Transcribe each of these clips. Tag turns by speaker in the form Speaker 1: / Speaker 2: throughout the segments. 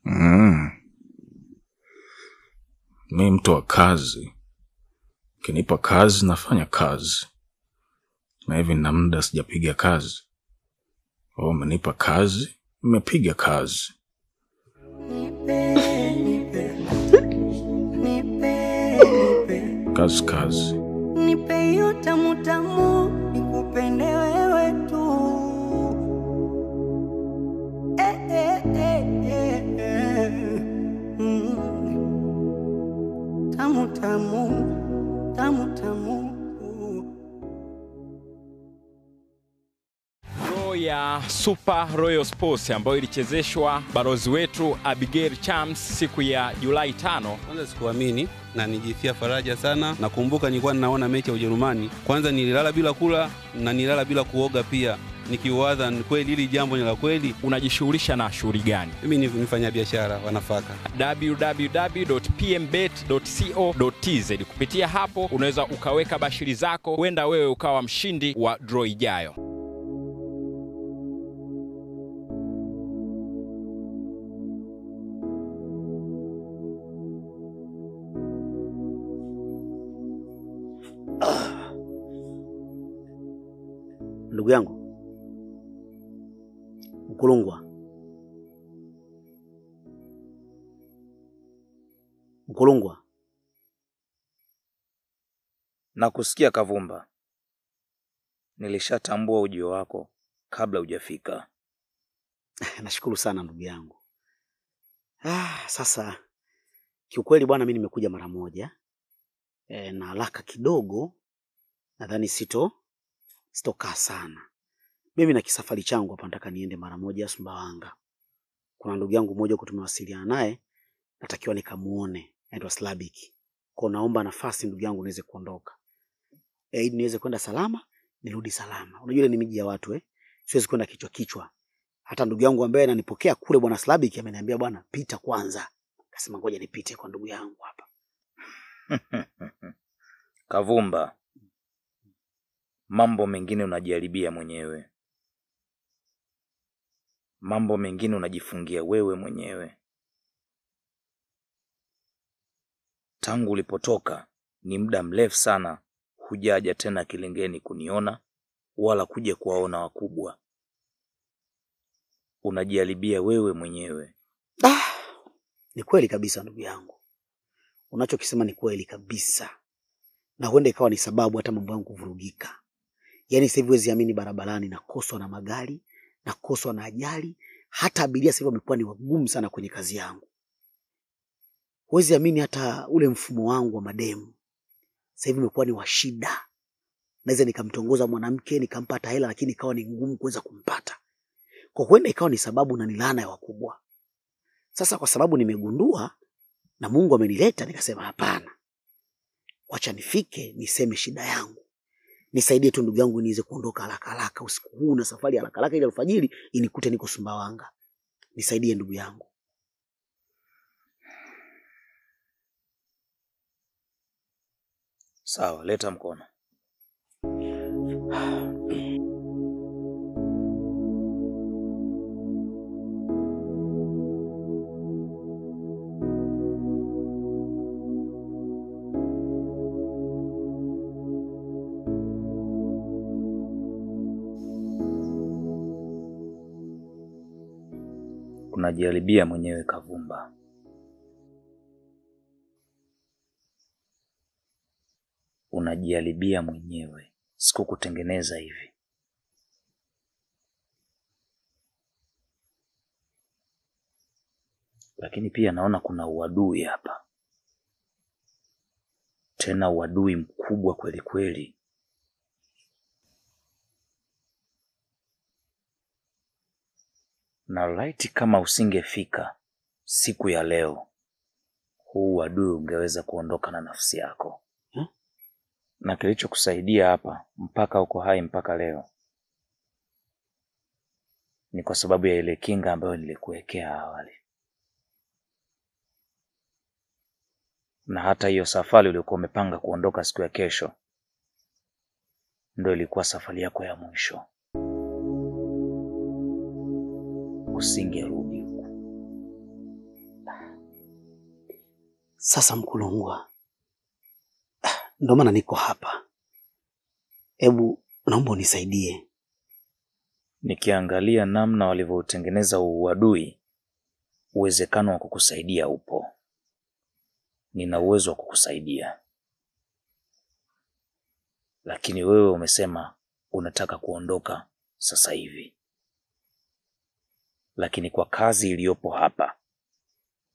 Speaker 1: Mimi mtu wa kazi. Kinipa kazi nafanya kazi. Na hivi na muda sijapiga kazi. Umenipa kazi, nimepiga kazi. Kazi.
Speaker 2: Nipe hiyo tamu tamu, nikupende wewe tu. Tamu tamu.
Speaker 3: Ya Super Royal Sports ambayo ilichezeshwa balozi wetu Abigail Chams siku ya Julai 5.
Speaker 4: Kwanza sikuamini na nijisikia faraja sana. Nakumbuka nilikuwa ninaona mechi ya Ujerumani. Kwanza nililala bila kula na nililala bila kuoga pia. Nikiwaza ni kweli hili jambo ni la kweli.
Speaker 3: Unajishughulisha na shughuli gani?
Speaker 4: Mimi ni mfanya biashara wa nafaka.
Speaker 3: www.pmbet.co.tz. Kupitia hapo unaweza ukaweka bashiri zako, huenda wewe ukawa mshindi wa draw ijayo.
Speaker 5: Ndugu yangu Mkulungwa.
Speaker 6: Nakusikia Kavumba. Nilishatambua ujio wako kabla hujafika.
Speaker 5: Nashukuru sana ndugu yangu. Sasa kiukweli bwana, mimi nimekuja mara moja. Na haraka kidogo, nadhani sitokaa sana. Mimi na kisafari changu hapa nataka niende mara moja Sumbawanga. Kuna ndugu yangu mmoja tumewasiliana naye, natakiwa nikamuone, anaitwa Slabik. Kwa naomba nafasi ndugu yangu niweze kuondoka. Ili niweze kwenda salama, nirudi salama. Unajua ni miji ya watu siwezi kwenda kichwa. Hata ndugu yangu ambaye ananipokea kule bwana Slabik ameniambia bwana pita kwanza. Akasema ngoja nipite kwa ndugu yangu hapa.
Speaker 6: Kavumba. Mambo mengine unajiharibia mwenyewe. Mambo mengine unajifungia wewe mwenyewe. Tangu ulipotoka ni muda mrefu sana hujaja tena Kilingeni kuniona wala kuja kuwaona wakubwa. Unajiharibia wewe mwenyewe.
Speaker 5: Ni kweli kabisa ndugu yangu. Unachokisema ni kweli kabisa. Na huenda ikawa ni sababu hata mambo yangu kuvurugika. Yaani sasa hivi huwezi amini, barabarani nakoswa na magari, nakoswa na ajali, hata abiria sasa hivi wamekuwa ni wagumu sana kwenye kazi yangu. Huwezi amini hata ule mfumo wangu wa mademu sasa hivi umekuwa ni wa shida. Naweza nikamtongoza mwanamke nikampata hela, lakini ikawa ni ngumu kuweza kumpata. Kwa huenda ikawa ni sababu na ni laana ya wakubwa. Sasa kwa sababu nimegundua na Mungu amenileta, nikasema hapana. Wacha nifike niseme shida yangu. Nisaidie tu ndugu yangu niweze kuondoka haraka usiku huu na safari haraka ili alfajiri inikute niko Sumbawanga. Nisaidie ndugu yangu.
Speaker 6: Sawa, leta mkono. Unajiharibia mwenyewe Kavumba. Unajiharibia mwenyewe. Sikukutengeneza hivi. Lakini pia naona kuna uadui hapa. Tena uadui mkubwa kweli kweli. Na laiti kama usingefika siku ya leo, huu uadui ungeweza kuondoka na nafsi yako. Na kilichokusaidia hapa mpaka uko hai mpaka leo ni kwa sababu ya ile kinga ambayo nilikuwekea awali. Na hata hiyo safari uliokuwa umepanga kuondoka siku ya kesho ndio ilikuwa safari yako ya mwisho. Usingerudi huku.
Speaker 5: Sasa Mkulungwa, ndio maana niko hapa. Hebu naomba unisaidie.
Speaker 6: Nikiangalia namna walivyotengeneza uadui, uwezekano wa kukusaidia upo. Nina uwezo wa kukusaidia. Lakini wewe umesema unataka kuondoka sasa hivi. Lakini kwa kazi iliyopo hapa,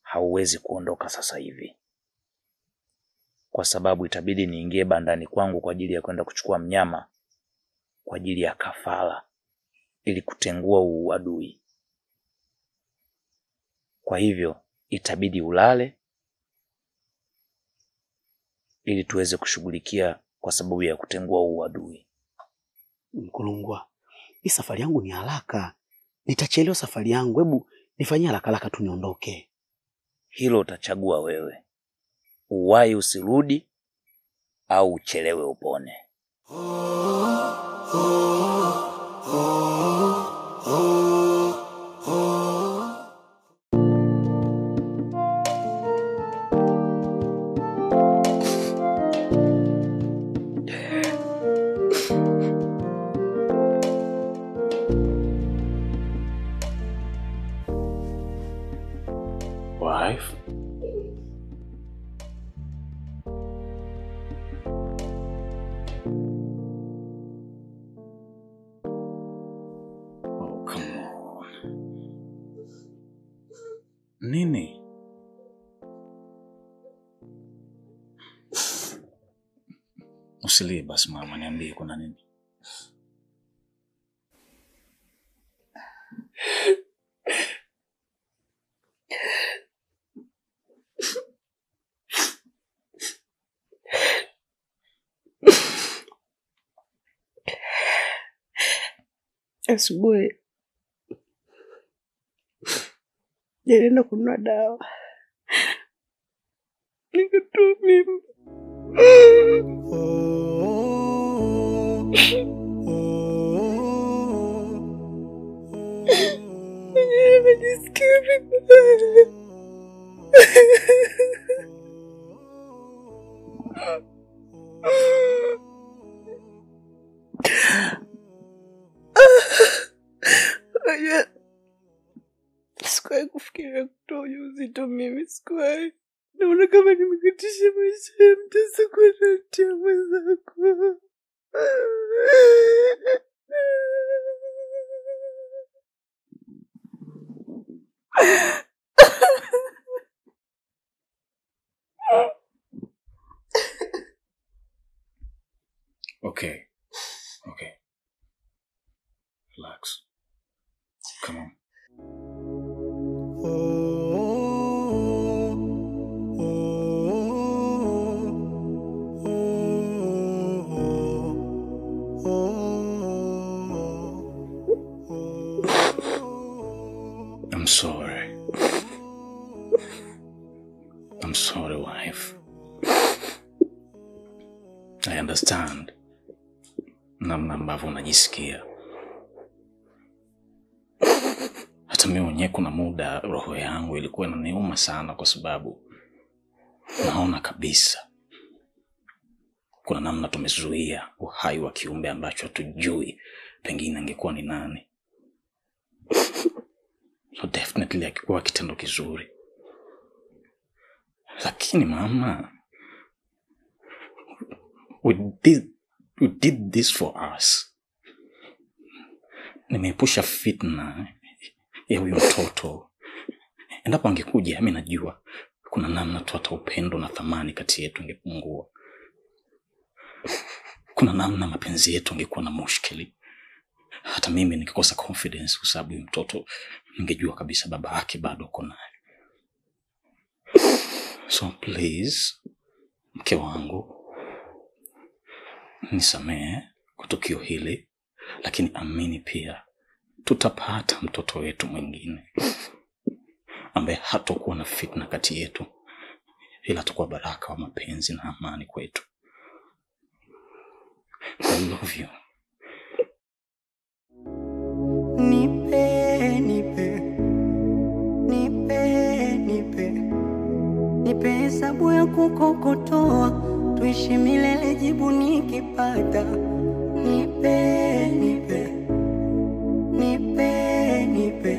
Speaker 6: hauwezi kuondoka sasa hivi. Kwa sababu itabidi niingie bandani kwangu kwa ajili ya kwenda kuchukua mnyama kwa ajili ya kafara ili kutengua uadui. Kwa hivyo itabidi ulale ili tuweze kushughulikia kwa sababu ya kutengua uadui.
Speaker 5: Mkulungwa, hii safari yangu ni haraka. Nitachelewa safari yangu. Hebu nifanyie haraka tu niondoke.
Speaker 6: Hilo utachagua wewe. Uwai usirudi au uchelewe upone.
Speaker 1: Wife? Oh, come on. Nini? Usilie basi mama, niambie kuna nini?
Speaker 2: Asubuhi nilienda kununua dawa, nikatoa mimba. Nimejisikia vibaya. Sikuwahi kufikiria kutoa ujauzito mimi, sikuwahi. Naona kama nimekatisha maisha ya mtesa kwa natia mwenzako.
Speaker 1: Okay. Relax. Come on. I'm sorry. I'm sorry, wife. I understand namna ambavyo unajisikia. Hata mimi mwenyewe kuna muda roho yangu ilikuwa inaniuma sana kwa sababu naona kabisa kuna namna tumezuia uhai wa kiumbe ambacho hatujui pengine angekuwa ni nani. So definitely akikuwa kitendo kizuri. Lakini mama, we did this for us. Nimeepusha fitna ya huyo mtoto. Endapo angekuja, mimi najua kuna namna tu hata upendo na thamani kati yetu ingepungua. Kuna namna mapenzi yetu angekuwa na mushkili. Hata mimi nikikosa confidence kwa sababu huyo mtoto, ningejua kabisa baba yake bado uko naye. So please, mke wangu, nisamehe kwa tukio hili, lakini amini pia tutapata mtoto wetu mwingine ambaye hatakuwa na fitna kati yetu, ila atakuwa baraka wa mapenzi na amani kwetu. I love you.
Speaker 2: nipe hesabu ya kukokotoa, tuishi milele jibu nikipata. Nipe, nipe, nipe, nipe,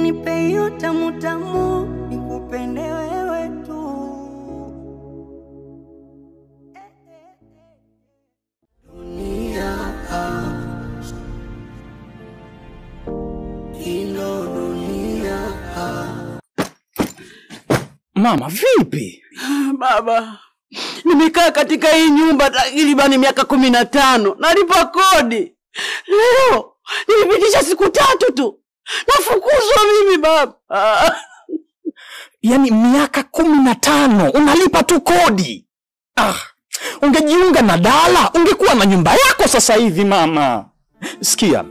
Speaker 2: nipe hiyo tamu tamu, nikupende wewe tu. Dunia ino dunia.
Speaker 1: Mama, vipi?
Speaker 2: Baba, nimekaa katika hii nyumba takribani miaka 15. Nalipa kodi. Leo nilipitisha siku 3 tu. Nafukuzwa mimi baba.
Speaker 1: Yaani miaka 15 unalipa tu kodi? Ungejiunga na Dala, ungekuwa na nyumba yako sasa hivi mama. Sikia,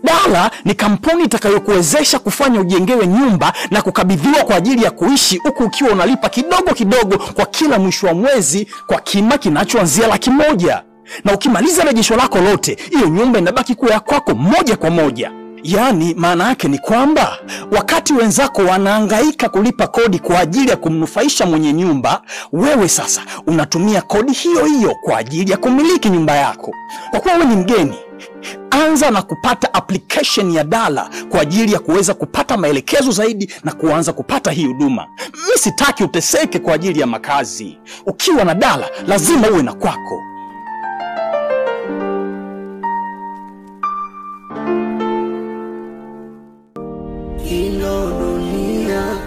Speaker 1: Dala ni kampuni itakayokuwezesha kufanya ujengewe nyumba na kukabidhiwa kwa ajili ya kuishi, huku ukiwa unalipa kidogo kidogo kwa kila mwisho wa mwezi kwa kima kinachoanzia $100,000. Na ukimaliza rejesho lako lote, hiyo nyumba inabaki kuwa ya kwako moja kwa moja. Yaani maana yake ni kwamba wakati wenzako wanahangaika kulipa kodi kwa ajili ya kumnufaisha mwenye nyumba, wewe sasa unatumia kodi hiyo hiyo kwa ajili ya kumiliki nyumba yako. Kwa kuwa wewe ni mgeni, anza na kupata application ya Dala kwa ajili ya kuweza kupata maelekezo zaidi na kuanza kupata hii huduma. Mimi sitaki uteseke kwa ajili ya makazi. Ukiwa na Dala lazima uwe na kwako.
Speaker 2: Ino dunia.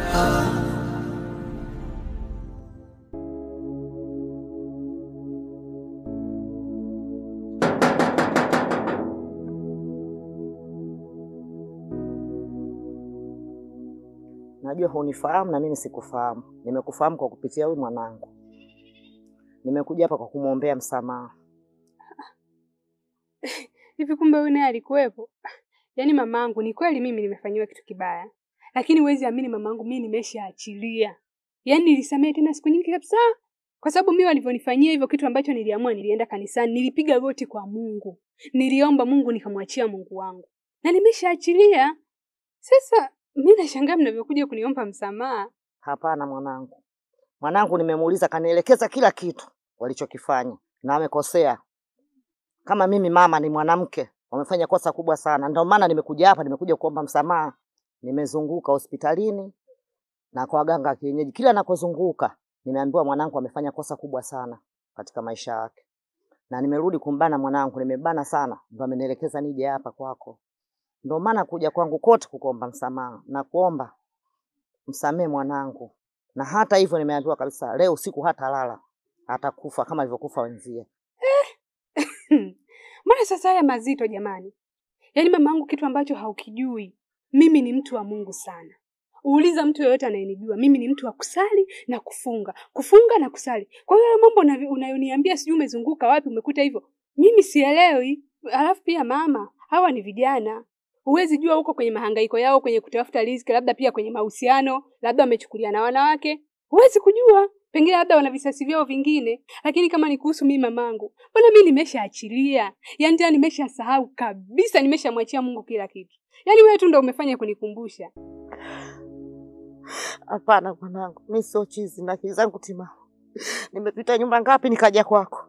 Speaker 5: Najua hunifahamu na mimi sikufahamu. Nimekufahamu kwa kupitia huyu mwanangu. Nimekuja hapa kwa kumwombea msamaha.
Speaker 7: Hivi kumbe wewe naye alikuwepo? Yaani mamangu, ni kweli mimi nimefanywa kitu kibaya. Lakini huwezi amini mamangu, mimi nimeshaachilia. Yaani nilisamehe tena siku nyingi kabisa. Kwa sababu mimi walivyonifanyia hivyo kitu ambacho niliamua, nilienda kanisani, nilipiga goti kwa Mungu. Niliomba Mungu, nikamwachia Mungu wangu. Na nimeshaachilia. Sasa mimi nashangaa mnavyokuja kuniomba msamaha.
Speaker 5: Hapana mwanangu. Mwanangu nimemuuliza, kanielekeza kila kitu walichokifanya na amekosea. Kama mimi mama ni mwanamke, wamefanya kosa kubwa sana. Ndio maana nimekuja hapa, nimekuja kuomba msamaha. Nimezunguka hospitalini na kwa waganga kienyeji. Kila nakozunguka nimeambiwa mwanangu amefanya kosa kubwa sana katika maisha yake. Na nimerudi kumbana mwanangu, nimebana sana. Ndio amenielekeza nije hapa kwako. Ndio maana kuja kwangu kote kukuomba msamaha na kuomba msamee mwanangu. Na hata hivyo nimeambiwa kabisa leo usiku hata lala, atakufa kama alivyokufa wenzie.
Speaker 7: Mbona sasa haya mazito jamani? Yaani mamangu, kitu ambacho haukijui, mimi ni mtu wa Mungu sana. Uuliza mtu yeyote anayenijua, mimi ni mtu wa kusali na kufunga. Kufunga na kusali. Kwa hiyo mambo unayoniambia sijui umezunguka wapi umekuta hivyo, mimi sielewi. Alafu pia mama, hawa ni vijana. Huwezi jua huko kwenye mahangaiko yao, kwenye kutafuta riziki, labda pia kwenye mahusiano, labda wamechukulia na wanawake. Huwezi kujua. Pengine labda wana visasi vyao vingine. Lakini kama ni kuhusu mimi mamangu, mbona mimi nimeshaachilia? Yaani tena nimeshasahau kabisa, nimeshamwachia Mungu kila kitu. Yaani wewe tu ndio umefanya kunikumbusha.
Speaker 5: Hapana mwanangu, mimi sio chizi na akili zangu timamu. Nimepita nyumba ngapi nikaja kwako.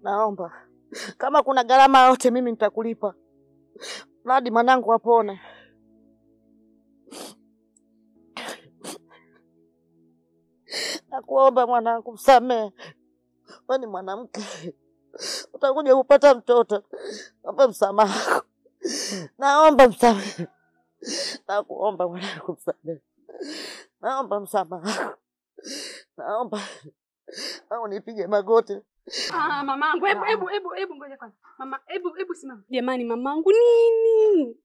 Speaker 5: Naomba kama kuna gharama yote mimi nitakulipa. Hadi mwanangu apone. Nakuomba mwanangu msamee. Wewe ni mwanamke. Utakuja kupata mtoto. Naomba msamaha. Naomba msamaha. Nakuomba mwanangu msamee. Naomba msamaha. Naomba au nipige magoti.
Speaker 7: Mamangu, hebu ngoja kwanza. Mama, hebu simama. Jamani mamangu nini?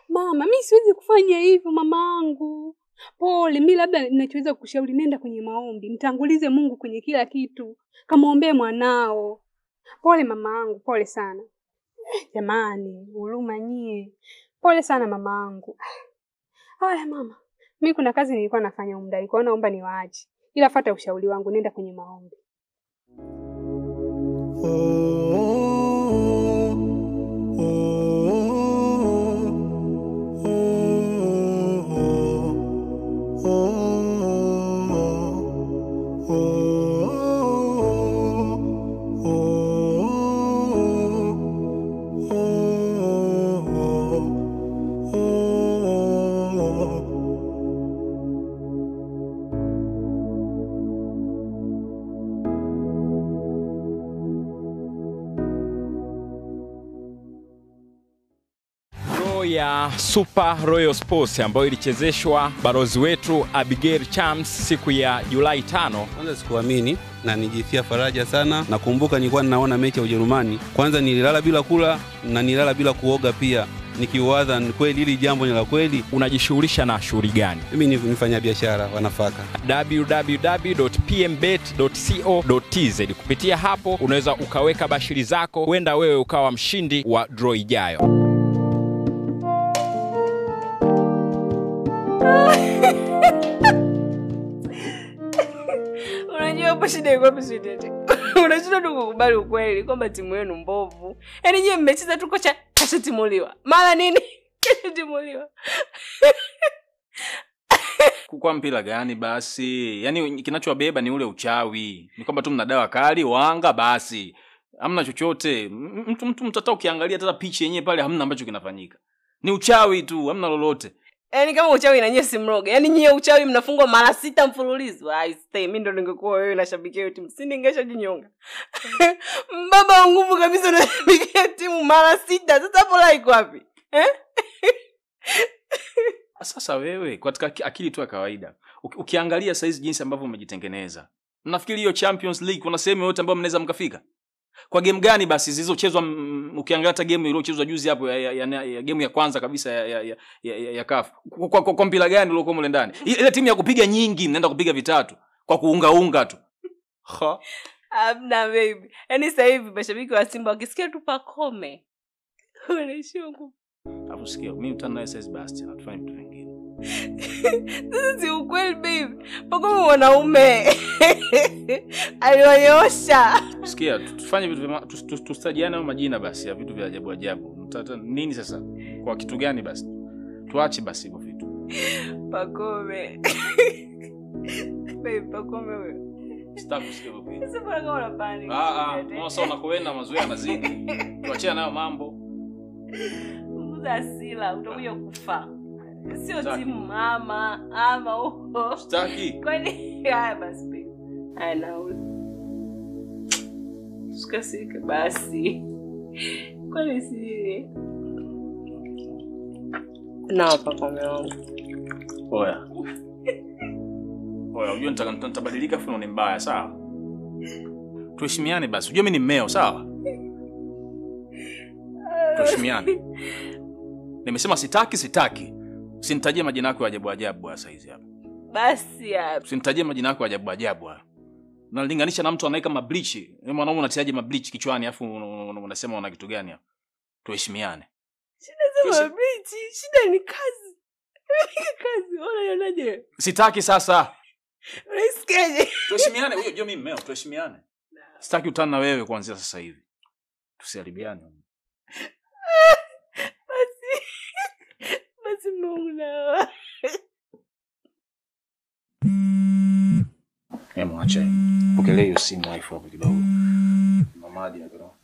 Speaker 7: Mama, mimi siwezi kufanya hivyo mamangu. Pole, mimi labda ninachoweza kukushauri, nenda kwenye maombi. Mtangulize Mungu kwenye kila kitu. Kamwombee mwanao. Pole mamangu, pole sana. Jamani, huruma nyie. Pole sana mamangu. Haya mama. Mimi kuna kazi nilikuwa nafanya muda, nilikuwa naomba niwaache. Ila fuata ushauri wangu, nenda kwenye maombi.
Speaker 3: ya Super Royal Sports ambayo ilichezeshwa balozi wetu Abigail Chams siku ya Julai 5.
Speaker 4: Kwanza sikuamini na nijisikia faraja sana. Nakumbuka nilikuwa ninaona mechi ya Ujerumani. Kwanza nililala bila kula na nililala bila kuoga pia. Nikiwaza ni kweli hili jambo ni la kweli.
Speaker 3: Unajishughulisha na shughuli gani?
Speaker 4: Mimi ni mfanya biashara wa nafaka.
Speaker 3: www.pmbet.co.tz. Kupitia hapo unaweza ukaweka bashiri zako, huenda wewe ukawa mshindi wa draw ijayo.
Speaker 8: Unajua hapo shida iko wapi sweetheart? Unashindwa tu kukubali ukweli kwamba timu yenu mbovu. Yaani nyinyi mmecheza tu kocha kashatimuliwa. Mara nini? Kashatimuliwa.
Speaker 1: Kwa mpira gani basi? Yaani kinachowabeba ni ule uchawi. Ni kwamba tu mna dawa kali, wanga basi. Hamna chochote. Mtu mtata ukiangalia hata picha yenyewe pale hamna ambacho kinafanyika. Ni uchawi tu, hamna lolote.
Speaker 8: Yaani kama uchawi na nyie simroge. Yaani nyie uchawi mnafungwa mara 6 mfululizo. I stay, mimi ndo ningekuwa wewe nashabikia hiyo timu. Si ningesha jinyonga. Baba wa nguvu kabisa unashabikia timu mara 6. Sasa hapo la iko wapi?
Speaker 1: Sasa wewe katika akili tu ya kawaida. Ukiangalia size jinsi ambavyo umejitengeneza. Nafikiri hiyo Champions League kuna sehemu yote ambayo mnaweza mkafika. Kwa game gani basi zilizochezwa? Ukiangalia hata game iliyochezwa juzi hapo ya game ya kwanza kabisa ya CAF. Kwa mpira gani uliokuwa mle ndani? Ile timu ya kupiga nyingi mnaenda kupiga vitatu kwa kuunga tu. Ha.
Speaker 8: Abna baby. Yaani sasa hivi mashabiki wa Simba wakisikia tu Pacome. Unaishia nguvu.
Speaker 1: Hapo sikia, mimi mtana SS Bastian tufanye vitu vingine.
Speaker 8: This is ukweli baby. Pacome mwanaume. Alionyosha.
Speaker 1: Sikia, tufanye vitu tustajiane majina basi ya vitu vya ajabu ajabu. Nini sasa? Kwa kitu gani basi? Tuache basi hivyo vitu.
Speaker 8: Pacome. Baby Pacome wewe.
Speaker 1: Sitaki kusikia hivyo.
Speaker 8: Sasa bora kama unapani.
Speaker 1: Sasa unakoenda mazoea mazidi. Tuachane nayo mambo.
Speaker 8: Mbuza asila utakuja kufa. Sio timu mama ama huko.
Speaker 1: Sitaki.
Speaker 8: Kwani haya basi baby. Ana usikasike basi. Kwani si na Pacome wangu.
Speaker 1: Oya, unajua nitabadilika funo ni mbaya, sawa? Tuheshimiane basi. Unajua mimi ni mmeo, sawa? Tuheshimiane. Nimesema sitaki. Usinitajie majina yako ya ajabu ajabu sasa hizi hapa.
Speaker 8: Basi hapa.
Speaker 1: Usinitajie majina yako ya ajabu ajabu hapa. Unalinganisha na mtu anaika mableach. Wewe mwanaume unatiaje mableach kichwani afu unasema una kitu gani hapa? Tuheshimiane.
Speaker 8: Shida za mableach, shida ni kazi. Kazi, unaonaje?
Speaker 1: Sitaki sasa.
Speaker 8: Unasikiaje?
Speaker 1: Tuheshimiane, huyo ndio mimi mmeo, tuheshimiane. Sitaki utana na wewe kuanzia sasa hivi. Tusiharibiane.
Speaker 8: Basi mbona?
Speaker 1: Mwache. Pokelea hiyo simu wifi hapo kidogo. Mamadi na kidogo.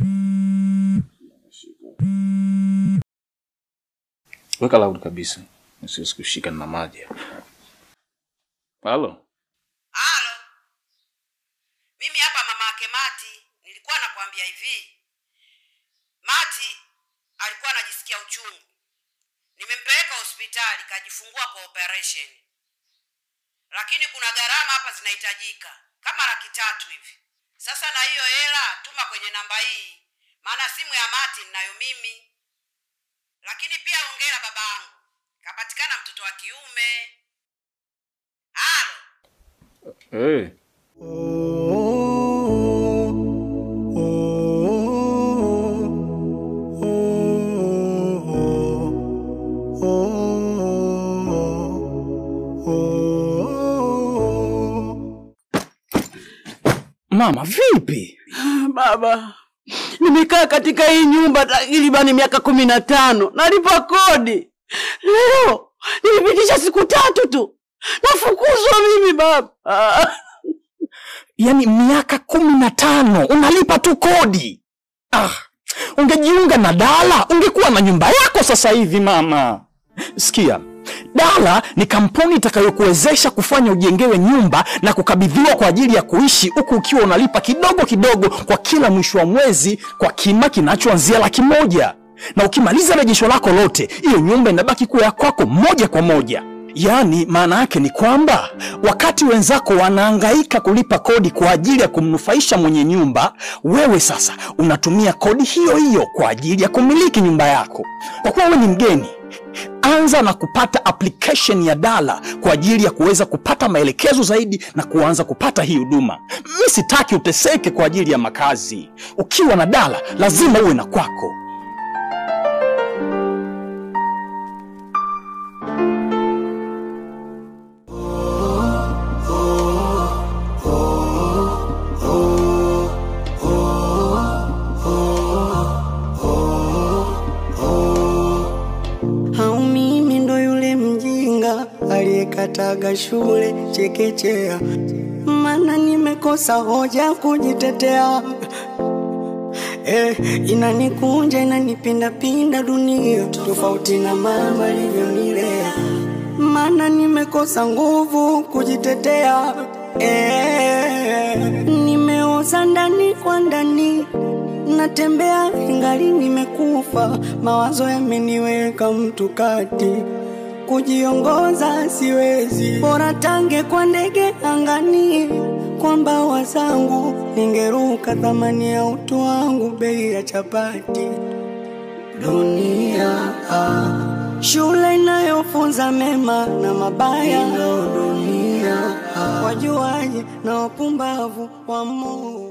Speaker 1: Weka loud kabisa. Nisiwezi kushika na maji hapa. Halo.
Speaker 2: Halo. Mimi hapa mama yake Mati, nilikuwa nakwambia hivi. Mati alikuwa anajisikia uchungu. Nimempeleka hospitali kajifungua kwa operation. Lakini kuna gharama hapa zinahitajika kama 300 hivi. Sasa na hiyo hela tuma kwenye namba hii. Maana simu ya Mati ninayo mimi. Lakini pia hongera babangu. Kapatikana mtoto wa kiume. Halo.
Speaker 1: Hey.
Speaker 5: Mama, vipi?
Speaker 2: Baba, nimekaa katika hii nyumba takribani miaka 15. Nalipa kodi. Leo nilipitisha siku 3 tu. Nafukuzwa mimi baba.
Speaker 9: Yaani miaka 15 unalipa tu kodi. Ungejiunga na Dala, ungekuwa na nyumba yako sasa hivi mama. Sikia, Dala ni kampuni itakayokuwezesha kufanya ujengewe nyumba na kukabidhiwa kwa ajili ya kuishi, huku ukiwa unalipa kidogo kidogo kwa kila mwisho wa mwezi kwa kima kinachoanzia $100,000. Na ukimaliza rejesho lako lote, hiyo nyumba inabaki kuwa ya kwako moja kwa moja. Yaani maana yake ni kwamba wakati wenzako wanahangaika kulipa kodi kwa ajili ya kumnufaisha mwenye nyumba, wewe sasa unatumia kodi hiyo hiyo kwa ajili ya kumiliki nyumba yako. Kwa kuwa wewe ni mgeni, anza na kupata application ya Dala kwa ajili ya kuweza kupata maelekezo zaidi na kuanza kupata hii huduma. Mimi sitaki uteseke kwa ajili ya makazi. Ukiwa na Dala lazima uwe na kwako.
Speaker 10: Aliyekataga shule chekechea, maana nimekosa hoja kujitetea. Inanikunja inanipinda pinda dunia, tofauti na mama alivyonilea, maana nimekosa nguvu kujitetea. Nimeoza ndani kwa ndani, natembea ingali nimekufa, mawazo yameniweka mtu kati, kujiongoza siwezi, bora tange kwa ndege angani, kwa mbawa zangu ningeruka, thamani ya utu wangu bei ya chapati. Dunia shule inayofunza mema na mabaya, dunia wajuaji na wapumbavu wa Mungu.